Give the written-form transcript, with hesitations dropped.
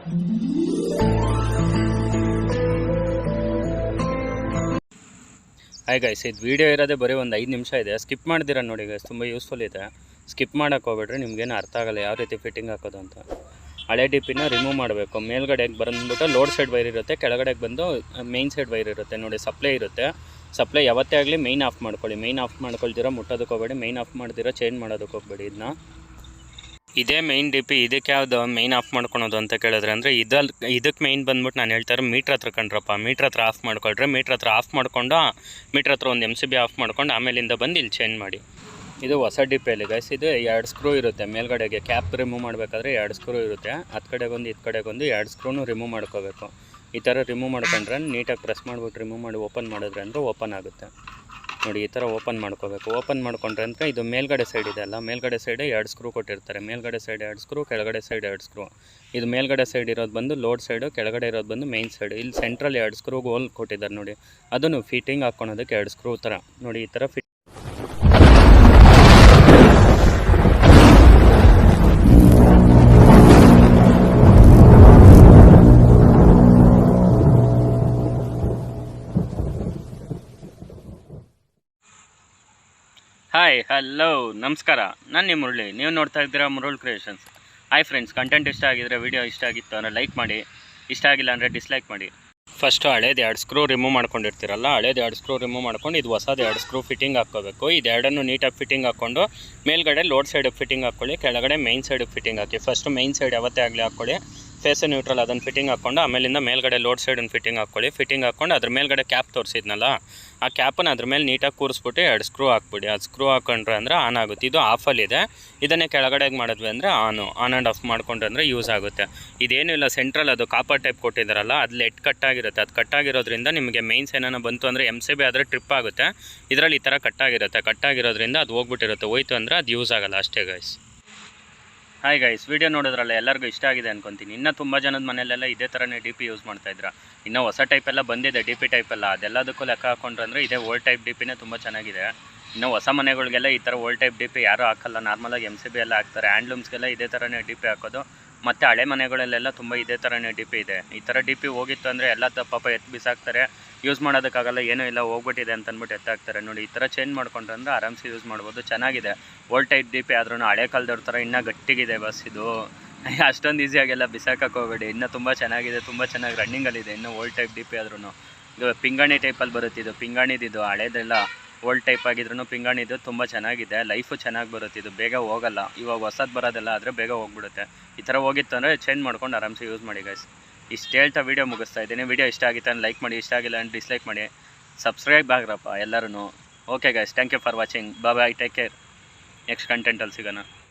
Hi guys, ಇದು video ಇರೋದೇ ಬರೀ ಒಂದು 5 ನಿಮಿಷ ಇದೆ. ಸ್ಕಿಪ್ ಮಾಡ್ದಿರ ನೋಡಿ ಗೈಸ್, ತುಂಬ ಯೂಸ್ಫುಲ್ ಇದೆ. ಸ್ಕಿಪ್ ಮಾಡೋಕ್ಕೆ ಹೋಗ್ಬಿಟ್ರೆ ನಿಮ್ಗೇನು ಅರ್ಥ ಆಗಲ್ಲ ಯಾವ ರೀತಿ ಫಿಟ್ಟಿಂಗ್ ಹಾಕೋದು ಅಂತ. ಹಳೆ ಡಿ ಪಿನ ರಿಮೂವ್ ಮಾಡಬೇಕು. ಮೇಲ್ಗಡೆಗೆ ಬಂದುಬಿಟ್ಟು ಲೋಡ್ ಸೈಡ್ ವೈರ್ ಇರುತ್ತೆ, ಕೆಳಗಡೆಗೆ ಬಂದು ಮೇಯ್ನ್ ಸೈಡ್ ವೈರ್ ಇರುತ್ತೆ ನೋಡಿ. ಸಪ್ಲೈ ಇರುತ್ತೆ. ಸಪ್ಲೈ ಯಾವತ್ತೇ ಆಗಲಿ ಮೇಯ್ನ್ ಆಫ್ ಮಾಡ್ಕೊಳ್ಳಿ. ಮೇಯ್ನ್ ಆಫ್ ಮಾಡ್ಕೊಳ್ತೀರಾ ಮುಟ್ಟೋದಕ್ಕೆ ಹೋಗಬೇಡಿ. ಮೇಯ್ನ್ ಆಫ್ ಮಾಡ್ತೀರಾ ಚೇಂಜ್ ಮಾಡೋದಕ್ಕೆ ಹೋಗಬೇಡಿ. ಇದೇ ಮೇಯ್ನ್ ಡಿ ಪಿ. ಇದಕ್ಕೆ ಯಾವುದು ಮೇಯ್ನ್ ಆಫ್ ಮಾಡ್ಕೊಳೋದು ಅಂತ ಕೇಳಿದ್ರೆ ಅಂದರೆ ಇದಕ್ಕೆ ಮೇಯ್ನ್ ಬಂದ್ಬಿಟ್ಟು ನಾನು ಹೇಳ್ತಾರೆ ಮೀಟ್ರ್ ಹತ್ರ ಕಂಡ್ರಪ್ಪ. ಮೀಟ್ರ್ ಹತ್ರ ಆಫ್ ಮಾಡ್ಕೊಳ್ರಿ. ಮೀಟ್ರ್ ಹತ್ರ ಆಫ್ ಮಾಡ್ಕೊಂಡು ಮೀಟ್ರ್ ಹತ್ರ ಒಂದು MCB ಆಫ್ ಮಾಡ್ಕೊಂಡು ಆಮೇಲಿಂದ ಬಂದು ಇಲ್ಲಿ ಚೇಂಜ್ ಮಾಡಿ. ಇದು ಹೊಸ ಡಿ ಪಿಯಲ್ಲಿ ಗೈಸ್. ಇದು 2 ಸ್ಕ್ರೂ ಇರುತ್ತೆ ಮೇಲ್ಗಡೆಗೆ. ಕ್ಯಾಪ್ ರಿಮೂವ್ ಮಾಡಬೇಕಾದ್ರೆ 2 ಸ್ಕ್ರೂ ಇರುತ್ತೆ. ಹತ್ತು ಕಡೆಗೊಂದು ಇದು ಕಡೆಗೊಂದು 2 ಸ್ಕ್ರೂನು ರಿಮೂವ್ ಮಾಡ್ಕೋಬೇಕು. ಈ ಥರ ರಿಮೂವ್ ಮಾಡ್ಕೊಂಡ್ರೆ ನೀಟಾಗಿ ಪ್ರೆಸ್ ಮಾಡಿಬಿಟ್ಟು ರಿಮೂವ್ ಮಾಡಿ ಓಪನ್ ಮಾಡಿದ್ರೆ ಅಂದರೆ ಓಪನ್ ಆಗುತ್ತೆ ನೋಡಿ. ಈ ಥರ ಓಪನ್ ಮಾಡ್ಕೋಬೇಕು. ಓಪನ್ ಮಾಡ್ಕೊಂಡ್ರೆ ಅಂದರೆ ಇದು ಮೇಲ್ಗಡೆ ಸೈಡ್ ಇದೆ ಅಲ್ಲ, ಮೇಲ್ಗಡೆ ಸೈಡ್ 2 ಸ್ಕ್ರೂ ಕೊಟ್ಟಿರ್ತಾರೆ. ಮೇಲ್ಗಡೆ ಸೈಡ್ 2 ಸ್ಕ್ರೂ, ಕೆಳಗಡೆ ಸೈಡ್ 2 ಸ್ಕ್ರೂ. ಇದು ಮೇಲ್ಗಡೆ ಸೈಡ್ ಇರೋದು ಬಂದು ಲೋಡ್ ಸೈಡು, ಕೆಳಗಡೆ ಇರೋದು ಬಂದು ಮೇಯ್ನ್ ಸೈಡ್. ಇಲ್ಲಿ ಸೆಂಟ್ರಲ್ಲಿ 2 ಸ್ಕ್ರೂಗೆ ಹೋಲ್ ಕೊಟ್ಟಿದ್ದಾರೆ ನೋಡಿ. ಅದನ್ನು ಫಿಟ್ಟಿಂಗ್ ಹಾಕ್ಕೊಳೋದಕ್ಕೆ 2 ಸ್ಕ್ರೂ ಥರ ನೋಡಿ. ಈ ಥರ ಹಾಯ್ ಹಲೋ ನಮಸ್ಕಾರ, ನಾನು ನಿಮ್ಮ ಮುರಳಿ. ನೀವು ನೋಡ್ತಾ ಇದ್ದೀರಾ Murali creations. Hi friends, content ಇಷ್ಟ ಆಗಿದ್ರೆ, ವಿಡಿಯೋ ಇಷ್ಟ ಆಗಿತ್ತು ಅಂದರೆ ಲೈಕ್ ಮಾಡಿ, ಇಷ್ಟ ಆಗಿಲ್ಲ ಅಂದರೆ ಡಿಸ್ಲೈಕ್ ಮಾಡಿ. ಫಸ್ಟು ಹಳೇದು 2 ಸ್ಕ್ರೂ ರಿಮೂವ್ ಮಾಡ್ಕೊಂಡಿರ್ತೀರಲ್ಲ, ಹಳೇದು 2 ಸ್ಕ್ರೂ ರಿಮೂವ್ ಮಾಡ್ಕೊಂಡು ಇದು ಹೊಸದು 2 ಸ್ಕ್ರೂ ಫಿಟ್ಟಿಂಗ್ ಹಾಕ್ಕೋಬೇಕು. ಇದು ಎರಡನ್ನು ನೀಟಾಗಿ ಫಿಟ್ಟಿಂಗ್ ಹಾಕ್ಕೊಂಡು ಮೇಲ್ಗಡೆ ಲೋಡ್ ಸೈಡಿಗೆ ಫಿಟ್ಟಿಂಗ್ ಹಾಕ್ಕೊಳ್ಳಿ, ಕೆಳಗಡೆ ಮೇಯ್ನ್ ಸೈಡಿಗೆ ಫಿಟ್ಟಿಂಗ್ ಹಾಕಿ. ಫಸ್ಟು ಮೇಯ್ನ್ ಸೈಡ್ ಯಾವತ್ತೇ ಆಗಲಿ ಹಾಕ್ಕೊಳ್ಳಿ, ಫೇಸ್ ನ್ಯೂಟ್ರಲ್ ಅದನ್ನು ಫಿಟ್ಟಿಂಗ್ ಹಾಕ್ಕೊಂಡು ಆಮೇಲಿಂದ ಮೇಲ್ಗಡೆ ಲೋಡ್ ಸೈಡನ್ನು ಫಿಟ್ಟಿಂಗ್ ಹಾಕ್ಕೊಳ್ಳಿ. ಫಿಟ್ಟಿಂಗ್ ಹಾಕ್ಕೊಂಡು ಅದ್ರ ಮೇಲ್ಗಡೆ ಕ್ಯಾಪ್ ತೋರಿಸಿದ್ನಲ್ಲ, ಆ ಕ್ಯಾಪನ್ನು ಅದ್ರ ಮೇಲೆ ನೀಟಾಗಿ ಕೂರಿಸ್ಬಿಟ್ಟು 2 ಸ್ಕ್ರೂ ಹಾಕ್ಬಿಡಿ. ಅದು ಸ್ಕ್ರೂ ಹಾಕೊಂಡ್ರೆ ಅಂದರೆ ಆನ್ ಆಗುತ್ತೆ. ಇದು ಆಫಲ್ಲಿದೆ. ಇದನ್ನೇ ಕೆಳಗಡೆಗೆ ಮಾಡಿದ್ವಿ ಅಂದರೆ ಆನ್ ಆ್ಯಂಡ್ ಆಫ್ ಮಾಡ್ಕೊಂಡ್ರೆ ಅಂದರೆ ಯೂಸ್ ಆಗುತ್ತೆ. ಇದೇನು ಇಲ್ಲ, ಸೆಂಟ್ರಲ್ ಅದು ಕಾಪರ್ ಟೈಪ್ ಕೊಟ್ಟಿದ್ದಾರಲ್ಲ, ಅದು ಲೆಡ್ ಕಟ್ಟಾಗಿರುತ್ತೆ. ಅದು ಕಟ್ಟಾಗಿರೋದ್ರಿಂದ ನಿಮಗೆ ಮೇಯ್ನ್ಸ್ ಏನಾನ ಬಂತು ಅಂದರೆ MCB ಆದರೆ ಟ್ರಿಪ್ ಆಗುತ್ತೆ. ಇದರಲ್ಲಿ ಈ ಥರ ಕಟ್ಟಾಗಿರುತ್ತೆ. ಕಟ್ಟಾಗಿರೋದ್ರಿಂದ ಅದು ಹೋಗ್ಬಿಟ್ಟಿರುತ್ತೆ. ಹೋಯ್ತು ಅಂದರೆ ಅದು ಯೂಸ್ ಆಗೋಲ್ಲ ಅಷ್ಟೇ ಗೈಸ್. ಹಾಯ್ ಗೈಸ್, ವಿಡಿಯೋ ನೋಡಿದ್ರಲ್ಲ, ಎಲ್ಲರಿಗೂ ಇಷ್ಟ ಆಗಿದೆ ಅನ್ಕೊತೀನಿ. ಇನ್ನೂ ತುಂಬ ಜನದ ಮನೆಯಲ್ಲೆಲ್ಲ ಇದೇ ಥರನೇ ಡಿ ಪಿ ಯೂಸ್ ಮಾಡ್ತಾಯಿದ್ರ. ಇನ್ನೂ ಹೊಸ ಟೈಪೆಲ್ಲ ಬಂದಿದೆ ಡಿ ಪಿ ಟೈಪೆಲ್ಲ. ಅದೆಲ್ಲದಕ್ಕೂ ಲೆಕ್ಕ ಹಾಕೊಂಡ್ರೆ ಅಂದರೆ ಇದೇ ಓಲ್ಡ್ ಟೈಪ್ ಡಿ ಪಿನೇ ತುಂಬ ಚೆನ್ನಾಗಿದೆ. ಇನ್ನು ಹೊಸ ಮನೆಗಳಿಗೆಲ್ಲ ಈ ಥರ ಓಲ್ಡ್ ಟೈಪ್ ಡಿ ಪಿ ಯಾರೂ ಹಾಕಲ್ಲ. ನಾರ್ಮಲಾಗಿ MCB ಎಲ್ಲ ಹಾಕ್ತಾರೆ. ಹ್ಯಾಂಡ್ಲೂಮ್ಸ್ಗೆಲ್ಲ ಇದೇ ಥರನೇ ಡಿ ಪಿ ಹಾಕೋದು. ಮತ್ತು ಹಳೆ ಮನೆಗಳಲ್ಲೆಲ್ಲ ತುಂಬ ಇದೇ ಥರನೇ ಡಿ ಪಿ ಇದೆ. ಈ ಥರ ಡಿ ಪಿ ಹೋಗಿತ್ತು ಅಂದರೆ ಎಲ್ಲ ಪಾಪ ಎತ್ತು ಬಿಸಾಕ್ತಾರೆ. ಯೂಸ್ ಮಾಡೋದಕ್ಕಾಗಲ್ಲ, ಏನೂ ಇಲ್ಲ, ಹೋಗ್ಬಿಟ್ಟಿದೆ ಅಂತ ಅಂದ್ಬಿಟ್ಟು ಎತ್ತಾಕ್ತಾರೆ ನೋಡಿ. ಈ ಥರ ಚೇಂಜ್ ಮಾಡ್ಕೊಂಡ್ರೆ ಅಂದರೆ ಆರಾಮ್ಸೆ ಯೂಸ್ ಮಾಡ್ಬೋದು. ಚೆನ್ನಾಗಿದೆ ಓಲ್ಡ್ ಟೈಪ್ ಡಿ ಪಿ. ಆದ್ರೂ ಹಳೆ ಕಾಲದವ್ರ ಥರ ಇನ್ನೂ ಗಟ್ಟಿಗಿದೆ ಬಸ್ ಇದು. ಅಷ್ಟೊಂದು ಈಸಿಯಾಗೆಲ್ಲ ಬಿಸಾಕಕ್ಕೆ ಹೋಗಬೇಡಿ. ಇನ್ನೂ ತುಂಬ ಚೆನ್ನಾಗಿದೆ, ತುಂಬ ಚೆನ್ನಾಗಿ ರನ್ನಿಂಗಲ್ಲಿದೆ ಇನ್ನೂ ಓಲ್ಡ್ ಟೈಪ್ ಡಿ ಪಿ ಆದ್ರೂ. ಇದು ಪಿಂಗಾಣಿ ಟೈಪಲ್ಲಿ ಬರುತ್ತೆ. ಇದು ಪಿಂಗಾಣಿದಿದು ಹಳೇದೆಲ್ಲ ಓಲ್ಡ್ ಟೈಪ್ ಆಗಿದ್ರೂ ಪಿಂಗಾಣಿದು ತುಂಬ ಚೆನ್ನಾಗಿದೆ. ಲೈಫು ಚೆನ್ನಾಗಿ ಬರುತ್ತೆ. ಇದು ಬೇಗ ಹೋಗಲ್ಲ. ಇವಾಗ ಹೊಸದು ಬರೋದೆಲ್ಲ ಆದರೆ ಬೇಗ ಹೋಗ್ಬಿಡುತ್ತೆ. ಈ ಥರ ಹೋಗಿತ್ತು ಅಂದರೆ ಚೇಂಜ್ ಮಾಡ್ಕೊಂಡು ಆರಾಮ್ಸೆ ಯೂಸ್ ಮಾಡಿ ಗೈಸ್. ಇಷ್ಟು ಹೇಳ್ತಾ ವೀಡಿಯೋ ಮುಗಿಸ್ತಾ ಇದ್ದೀನಿ. ವೀಡಿಯೋ ಇಷ್ಟ ಆಗಿತ್ತು ಅಂದರೆ ಲೈಕ್ ಮಾಡಿ, ಇಷ್ಟ ಆಗಿಲ್ಲ ಅಂದರೆ ಡಿಸ್ಲೈಕ್ ಮಾಡಿ. ಸಬ್ಸ್ಕ್ರೈಬ್ ಆಗ್ರಪ್ಪ ಎಲ್ಲರೂ. Okay guys, thank you for watching. Bye, take care. Next ಕಂಟೆಂಟಲ್ಲಿ ಸಿಗೋಣ.